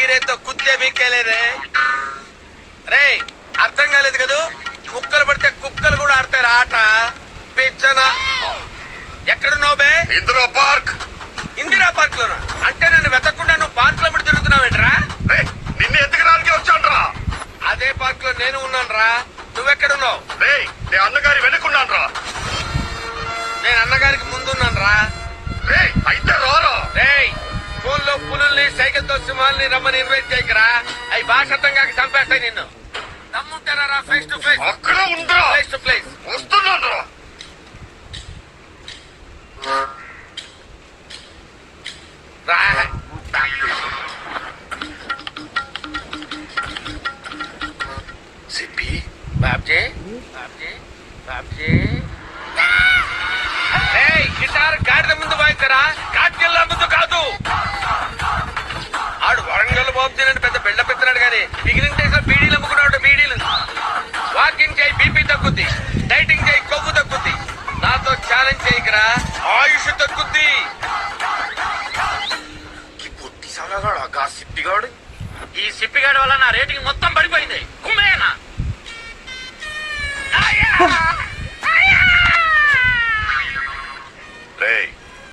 గిరేతో కుత్తే మీకేలేదే. రే అర్థం కాలేదు కదూ, కుక్కలు పడితే కుక్కలు కూడా ఆడతారు ఆట. పిచ్చన ఎక్కడున్నావు బే? ఇందిరా పార్క్. ఇందిరా పార్క్ లోనా? అంటే నన్ను వెతకుండా నువ్వు పార్క్ లో పడి తిరుగుతున్నావేంట్రా? నిన్ను ఎత్తుకడానికి వచ్చానురా. అదే పార్క్ లో నేను ఉన్నాను రా. నువ్వెక్కడున్నావు? నేను అన్నగారి వెనుకున్నాను రా. నేను అన్నగారికి ముందున్నాను రా. అయితే రారా. ఫోన్ లో పులుల్ని సైకిల్ తో సింహాల్ని రమ్మని ఇన్వైట్ చేయకరా. అవి భాష అర్థం కాక చంపేస్తాయి నిన్ను. దమ్ముంటారా ఫేస్ టు ఫేస్? అక్కడ ఉందా? ప్లేస్ టు ప్లేస్ వస్తున్నాను రా. సిప్పి బాబ్జీ బాబ్జీ బాబ్జీ. గిటార్ గాడిద ముందు వాయిస్తారా, కాట్కెళ్ళ ముందు కాదు. ఆడు వరంగల్ బాబు అని పెద్ద బిల్డ పెడుతున్నాడు కానీ మిగిలిన దేశంలో బీడీలు అమ్ముకున్నాడు. బీడీలు వాకింగ్ చేయి బీపీ తగ్గుద్ది, డైటింగ్ చేయి కొవ్వు తగ్గుద్ది. నాతో ఛాలెంజ్ చేయకరా, ఆయుష్ తగ్గుద్ది. ఈ పొట్టి సలగాడు సిప్పిగాడు. ఈ సిప్పిగాడి వల్ల నా రేటింగ్ మొత్తం పడిపోయింది.